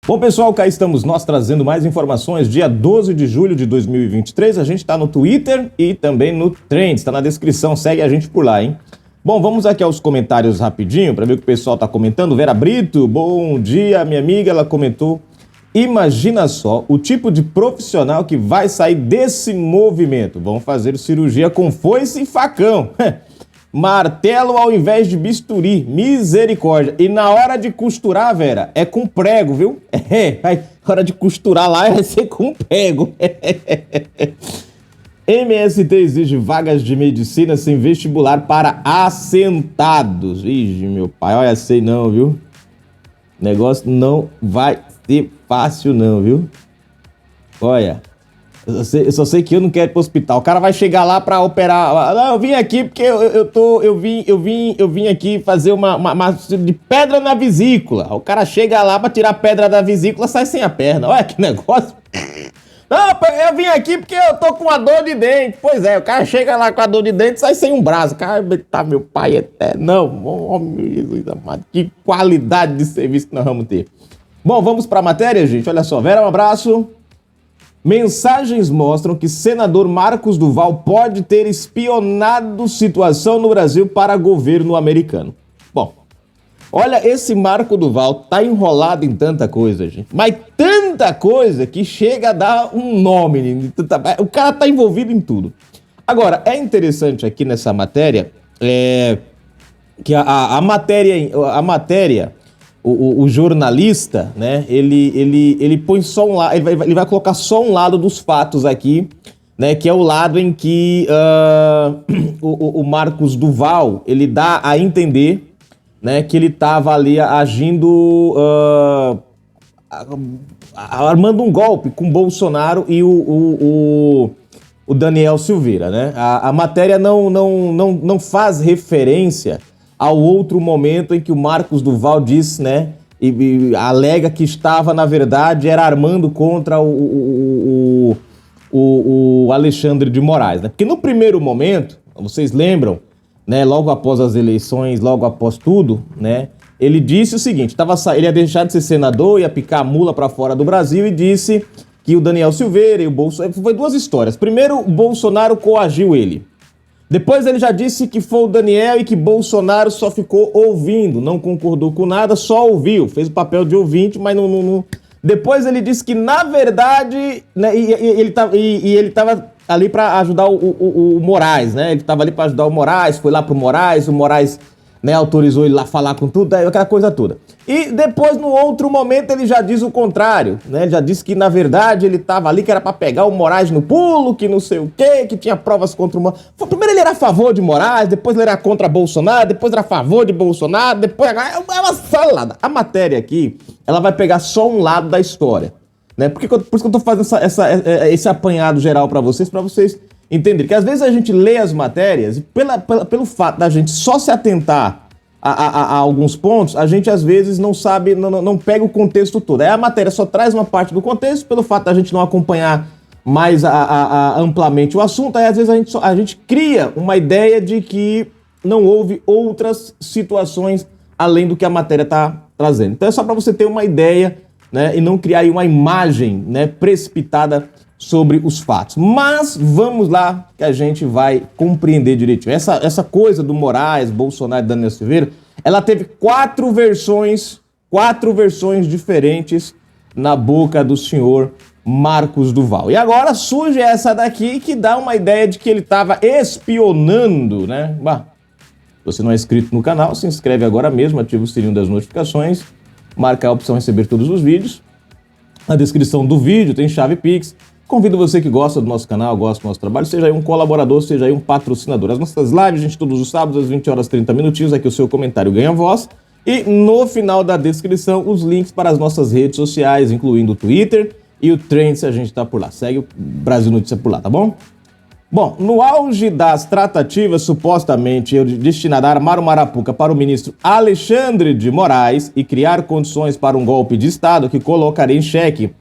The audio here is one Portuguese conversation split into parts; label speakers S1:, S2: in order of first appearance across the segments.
S1: Bom, pessoal, cá estamos nós trazendo mais informações. Dia 12 de julho de 2023, a gente está no Twitter e também no Trends, está na descrição, segue a gente por lá, hein? Bom, vamos aqui aos comentários rapidinho para ver o que o pessoal está comentando. Vera Brito, bom dia, minha amiga, ela comentou: imagina só o tipo de profissional que vai sair desse movimento. Vão fazer cirurgia com foice e facão. Martelo ao invés de bisturi, misericórdia. E na hora de costurar, Vera, é com prego, viu? Na hora de costurar lá vai ser com prego. MST exige vagas de medicina sem vestibular para assentados. Ixi, meu pai, olha, sei não, viu? O negócio não vai ser fácil não, viu? Olha, eu só sei que eu não quero ir pro hospital. O cara vai chegar lá pra operar. Não, eu vim aqui porque eu vim aqui fazer uma de pedra na vesícula. O cara chega lá pra tirar a pedra da vesícula, sai sem a perna. Olha que negócio. Não, eu vim aqui porque eu tô com uma dor de dente. Pois é, o cara chega lá com a dor de dente e sai sem um braço. Cara, tá, meu pai eterno. Não, oh, meu Jesus amado, que qualidade de serviço que nós vamos ter. Bom, vamos pra matéria, gente. Olha só, Vera, um abraço. Mensagens mostram que senador Marcos Duval pode ter espionado situação no Brasil para governo americano. Bom, olha, esse Marco Duval tá enrolado em tanta coisa, gente. Mas tanta coisa que chega a dar um nome. O cara tá envolvido em tudo. Agora, é interessante aqui nessa matéria que a matéria, o jornalista, né, ele põe só um lado, ele vai colocar só um lado dos fatos aqui, né, que é o lado em que o Marcos Duval, ele dá a entender, né, que ele estava ali agindo, armando um golpe com Bolsonaro e o Daniel Silveira, né? A matéria não faz referência ao outro momento em que o Marcos Duval diz, né, e alega que estava, na verdade, era armando contra o Alexandre de Moraes, né? Porque no primeiro momento, vocês lembram, né, logo após as eleições, logo após tudo, né, ele disse o seguinte: ele ia deixar de ser senador, ia picar a mula para fora do Brasil e disse que o Daniel Silveira e o Bolsonaro... Foi duas histórias. Primeiro, o Bolsonaro coagiu ele. Depois ele já disse que foi o Daniel e que Bolsonaro só ficou ouvindo, não concordou com nada, só ouviu, fez o papel de ouvinte, mas não... Depois ele disse que, na verdade, né, ele estava ali para ajudar o Moraes, né? Ele estava ali para ajudar o Moraes, foi lá pro Moraes, o Moraes, né, autorizou ele lá falar com tudo, aquela coisa toda. E depois, no outro momento, ele já diz o contrário, né? Ele já disse que, na verdade, ele estava ali, que era para pegar o Moraes no pulo, que não sei o quê, que tinha provas contra o Moraes. Primeiro ele era a favor de Moraes, depois ele era contra Bolsonaro, depois era a favor de Bolsonaro, depois... É uma salada. A matéria aqui, ela vai pegar só um lado da história, né? Por isso que eu tô fazendo esse apanhado geral para vocês entenderem que às vezes a gente lê as matérias e pelo fato da gente só se atentar a alguns pontos, a gente às vezes não sabe, não pega o contexto todo. Aí a matéria só traz uma parte do contexto, pelo fato da gente não acompanhar mais amplamente o assunto, aí às vezes a gente cria uma ideia de que não houve outras situações além do que a matéria está trazendo. Então é só para você ter uma ideia, né, e não criar aí uma imagem, né, precipitada sobre os fatos. Mas vamos lá que a gente vai compreender direitinho. Essa coisa do Moraes, Bolsonaro e Daniel Silveira, ela teve quatro versões diferentes na boca do senhor Marcos Duval. E agora surge essa daqui que dá uma ideia de que ele estava espionando, né? Bah, se você não é inscrito no canal, se inscreve agora mesmo, ativa o sininho das notificações, marca a opção receber todos os vídeos. Na descrição do vídeo tem chave Pix. Convido você que gosta do nosso canal, gosta do nosso trabalho, seja aí um colaborador, seja aí um patrocinador. As nossas lives, gente, todos os sábados, às 20 horas 30 minutinhos, aqui o seu comentário ganha voz. E no final da descrição, os links para as nossas redes sociais, incluindo o Twitter e o Trends, a gente tá por lá. Segue o Brasil Notícia por lá, tá bom? Bom, no auge das tratativas supostamente destinadas a armar uma arapuca para o ministro Alexandre de Moraes e criar condições para um golpe de Estado que colocaria em xeque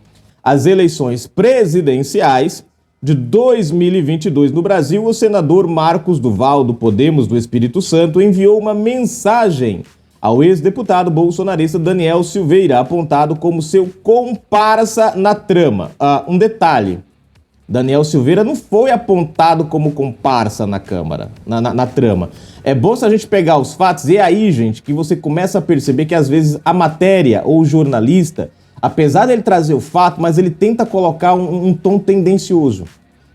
S1: as eleições presidenciais de 2022 no Brasil, o senador Marcos Duval, do Podemos do Espírito Santo, enviou uma mensagem ao ex-deputado bolsonarista Daniel Silveira, apontado como seu comparsa na trama. Um detalhe, Daniel Silveira não foi apontado como comparsa na Câmara, na trama. É bom se a gente pegar os fatos, e é aí, gente, que você começa a perceber que às vezes a matéria ou o jornalista, apesar dele trazer o fato, mas ele tenta colocar um tom tendencioso.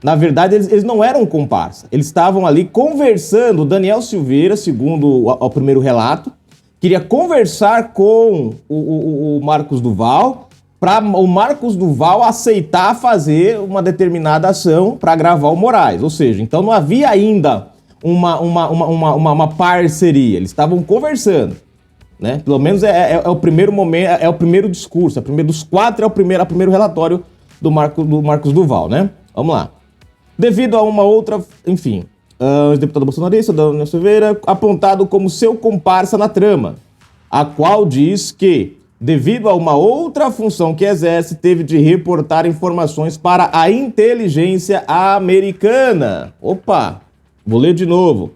S1: Na verdade, eles não eram comparsa. Eles estavam ali conversando. O Daniel Silveira, segundo o primeiro relato, queria conversar com o Marcos Duval para o Marcos Duval aceitar fazer uma determinada ação para gravar o Moraes. Ou seja, então não havia ainda uma parceria. Eles estavam conversando. Né? Pelo menos é o primeiro momento, é o primeiro discurso. Dos quatro é o primeiro relatório do Marcos Duval, né? Vamos lá. Devido a uma outra, enfim, o deputado bolsonarista, Daniel Silveira, apontado como seu comparsa na trama, a qual diz que, devido a uma outra função que exerce, teve de reportar informações para a inteligência americana. Opa, vou ler de novo.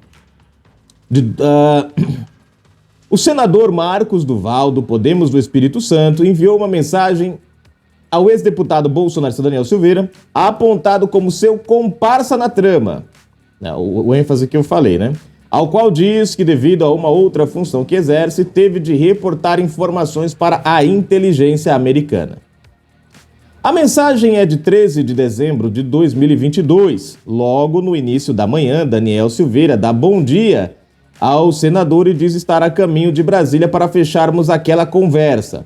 S1: O senador Marcos Duval, do Podemos do Espírito Santo, enviou uma mensagem ao ex-deputado bolsonarista Daniel Silveira, apontado como seu comparsa na trama, o ênfase que eu falei, né? Ao qual diz que, devido a uma outra função que exerce, teve de reportar informações para a inteligência americana. A mensagem é de 13 de dezembro de 2022. Logo no início da manhã, Daniel Silveira dá bom dia ao senador e diz estar a caminho de Brasília para fecharmos aquela conversa.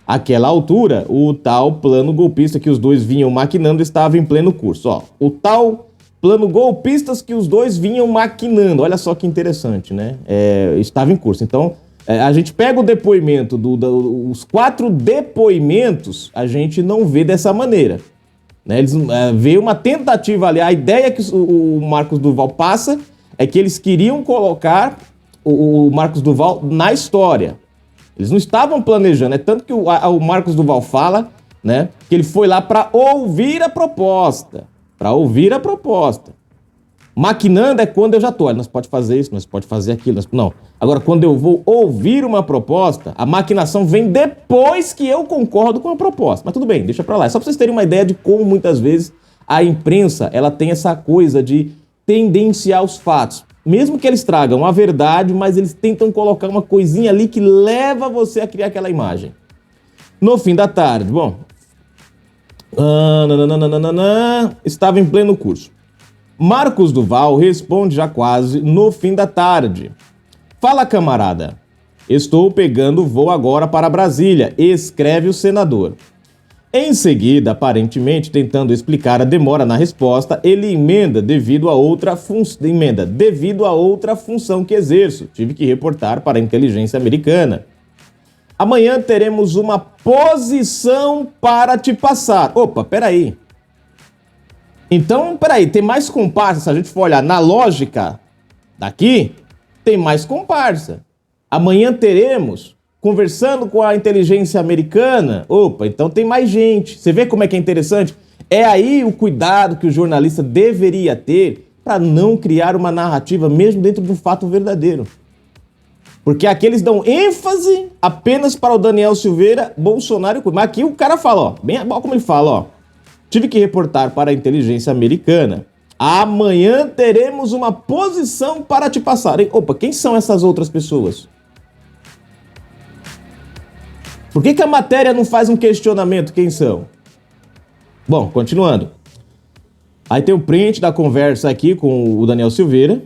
S1: Àquela altura, o tal plano golpista que os dois vinham maquinando estava em pleno curso. O tal plano golpistas que os dois vinham maquinando, olha só que interessante, né? Estava em curso. Então, a gente pega o depoimento, os 4 depoimentos, a gente não vê dessa maneira. Né? Eles vê uma tentativa ali, a ideia que o Marcos Duval passa é que eles queriam colocar o Marcos Duval na história. Eles não estavam planejando, é tanto que o Marcos Duval fala, né, que ele foi lá para ouvir a proposta. Maquinando é quando eu já tô, nós pode fazer isso, nós pode fazer aquilo, não. Agora, quando eu vou ouvir uma proposta, a maquinação vem depois que eu concordo com a proposta. Mas tudo bem, deixa para lá. É só para vocês terem uma ideia de como muitas vezes a imprensa, ela tem essa coisa de tendenciar os fatos. Mesmo que eles tragam a verdade, mas eles tentam colocar uma coisinha ali que leva você a criar aquela imagem. No fim da tarde, estava em pleno curso. Marcos Duval responde já quase no fim da tarde. Fala, camarada. Estou pegando voo agora para Brasília, escreve o senador. Em seguida, aparentemente tentando explicar a demora na resposta, ele emenda devido a outra função que exerço. Tive que reportar para a inteligência americana. Amanhã teremos uma posição para te passar. Opa, peraí. Então, peraí, tem mais comparsa. Se a gente for olhar na lógica daqui, tem mais comparsa. Amanhã teremos... conversando com a inteligência americana, opa, então tem mais gente. Você vê como é que é interessante? É aí o cuidado que o jornalista deveria ter para não criar uma narrativa mesmo dentro do fato verdadeiro. Porque aqui eles dão ênfase apenas para o Daniel Silveira, Bolsonaro. Mas aqui o cara fala, bem como ele fala, tive que reportar para a inteligência americana. Amanhã teremos uma posição para te passar. Opa, quem são essas outras pessoas? Por que a matéria não faz um questionamento? Quem são? Bom, continuando. Aí tem o print da conversa aqui com o Daniel Silveira.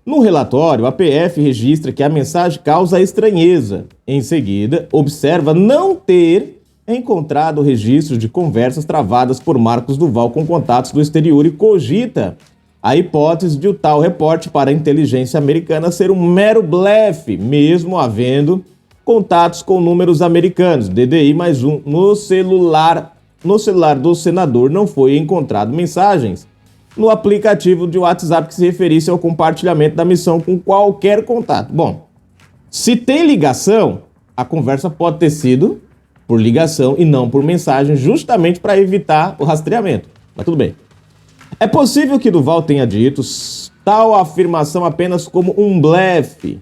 S1: No relatório, a PF registra que a mensagem causa estranheza. Em seguida, observa não ter encontrado registros de conversas travadas por Marcos Duval com contatos do exterior e cogita a hipótese de o tal reporte para a inteligência americana ser um mero blefe, mesmo havendo contatos com números americanos, DDI mais um. No celular do senador não foi encontrado mensagens no aplicativo de WhatsApp que se referisse ao compartilhamento da missão com qualquer contato. Bom, se tem ligação, a conversa pode ter sido por ligação e não por mensagem, justamente para evitar o rastreamento. Mas tudo bem. É possível que Duval tenha dito tal afirmação apenas como um blefe.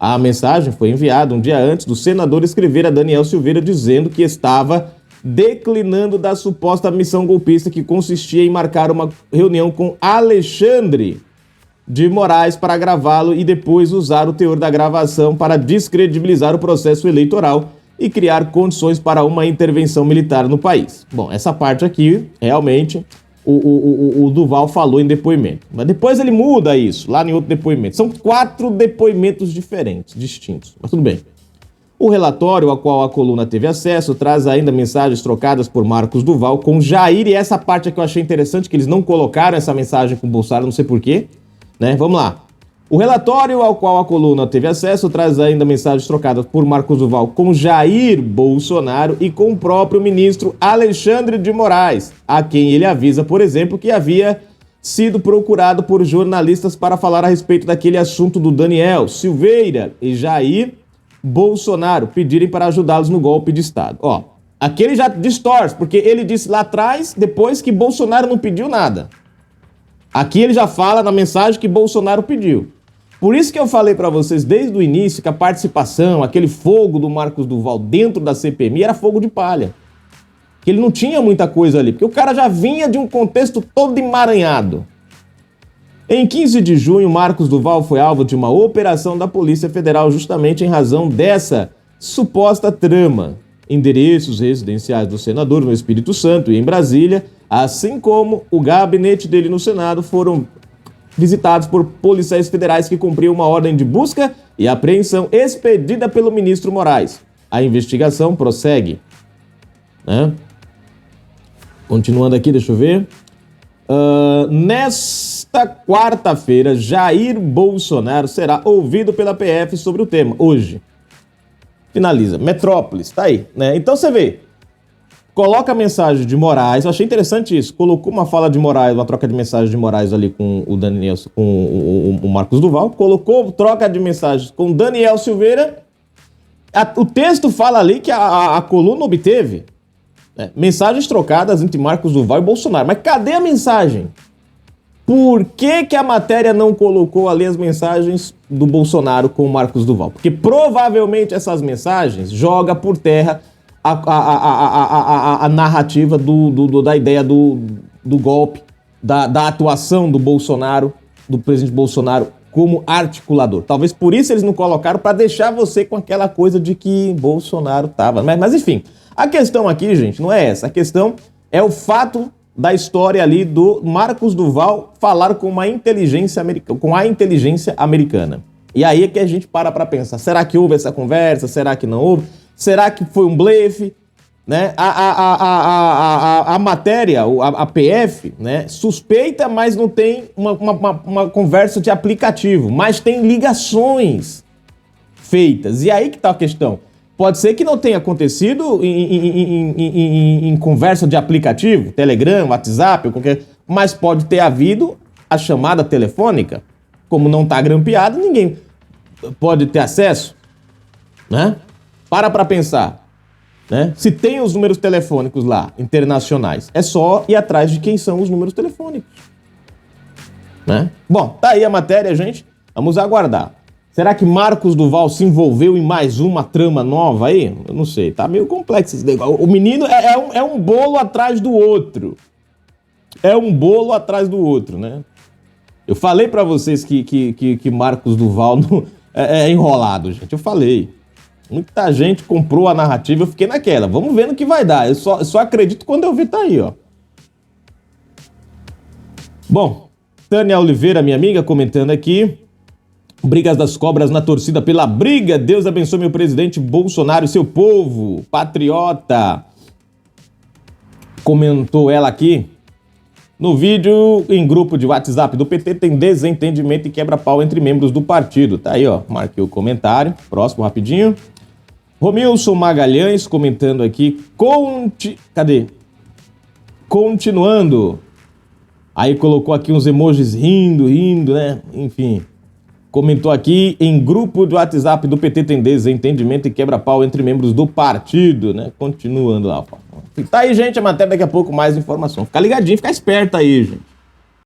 S1: A mensagem foi enviada um dia antes do senador escrever a Daniel Silveira dizendo que estava declinando da suposta missão golpista que consistia em marcar uma reunião com Alexandre de Moraes para gravá-lo e depois usar o teor da gravação para descredibilizar o processo eleitoral e criar condições para uma intervenção militar no país. Bom, essa parte aqui, realmente, o Duval falou em depoimento. Mas depois ele muda isso, lá em outro depoimento. São 4 depoimentos diferentes, distintos, mas tudo bem. O relatório ao qual a coluna teve acesso traz ainda mensagens trocadas por Marcos Duval com Jair, e essa parte aqui eu achei interessante, que eles não colocaram essa mensagem com o Bolsonaro, não sei porquê, né? Vamos lá. O relatório ao qual a coluna teve acesso traz ainda mensagens trocadas por Marcos Duval com Jair Bolsonaro e com o próprio ministro Alexandre de Moraes, a quem ele avisa, por exemplo, que havia sido procurado por jornalistas para falar a respeito daquele assunto do Daniel Silveira e Jair Bolsonaro pedirem para ajudá-los no golpe de Estado. Ó, aqui ele já distorce, porque ele disse lá atrás, depois, que Bolsonaro não pediu nada. Aqui ele já fala na mensagem que Bolsonaro pediu. Por isso que eu falei para vocês desde o início que a participação, aquele fogo do Marcos Duval dentro da CPMI era fogo de palha. Que ele não tinha muita coisa ali, porque o cara já vinha de um contexto todo emaranhado. Em 15 de junho, Marcos Duval foi alvo de uma operação da Polícia Federal justamente em razão dessa suposta trama. Endereços residenciais do senador no Espírito Santo e em Brasília, assim como o gabinete dele no Senado, foram visitados por policiais federais que cumpriam uma ordem de busca e apreensão expedida pelo ministro Moraes. A investigação prossegue. Né? Continuando aqui, deixa eu ver. Nesta quarta-feira, Jair Bolsonaro será ouvido pela PF sobre o tema. Hoje. Finaliza. Metrópolis, tá aí. Né? Então você vê. Coloca a mensagem de Moraes, eu achei interessante isso, colocou uma fala de Moraes, uma troca de mensagem de Moraes ali com o Daniel, com o Marcos Duval, colocou troca de mensagens com Daniel Silveira, o texto fala ali que a coluna obteve mensagens trocadas entre Marcos Duval e Bolsonaro, mas cadê a mensagem? Por que a matéria não colocou ali as mensagens do Bolsonaro com o Marcos Duval? Porque provavelmente essas mensagens jogam por terra a narrativa da ideia do golpe, da atuação do Bolsonaro, do presidente Bolsonaro como articulador. Talvez por isso eles não colocaram, para deixar você com aquela coisa de que Bolsonaro estava. Mas enfim, a questão aqui, gente, não é essa. A questão é o fato da história ali do Marcos Duval falar com a inteligência americana. E aí é que a gente para pensar, será que houve essa conversa? Será que não houve? Será que foi um blefe? Né? A matéria, a PF, né, suspeita, mas não tem uma conversa de aplicativo, mas tem ligações feitas. E aí que tá a questão. Pode ser que não tenha acontecido em conversa de aplicativo, Telegram, WhatsApp, mas pode ter havido a chamada telefônica. Como não tá grampeado, ninguém pode ter acesso, né? Para pensar, né? Se tem os números telefônicos lá, internacionais, é só ir atrás de quem são os números telefônicos, né? Bom, tá aí a matéria, gente. Vamos aguardar. Será que Marcos Duval se envolveu em mais uma trama nova aí? Eu não sei, tá meio complexo esse negócio. O menino é um bolo atrás do outro. É um bolo atrás do outro, né? Eu falei pra vocês que Marcos Duval não, é enrolado, gente. Eu falei. Muita gente comprou a narrativa, eu fiquei naquela. Vamos ver no que vai dar. Eu só acredito quando eu ver, tá aí, ó. Bom, Tânia Oliveira, minha amiga, comentando aqui. Brigas das cobras na torcida pela briga. Deus abençoe meu presidente Bolsonaro e seu povo. Patriota. Comentou ela aqui. No vídeo, em grupo de WhatsApp do PT, tem desentendimento e quebra-pau entre membros do partido. Tá aí, ó. Marquei o comentário. Próximo, rapidinho. Romilson Magalhães comentando aqui. Cadê? Continuando. Aí colocou aqui uns emojis rindo, né? Enfim. Comentou aqui, em grupo de WhatsApp do PT tem desentendimento e quebra-pau entre membros do partido, né? Continuando lá. Tá aí, gente, a matéria, daqui a pouco mais informação. Fica ligadinho, fica esperto aí, gente.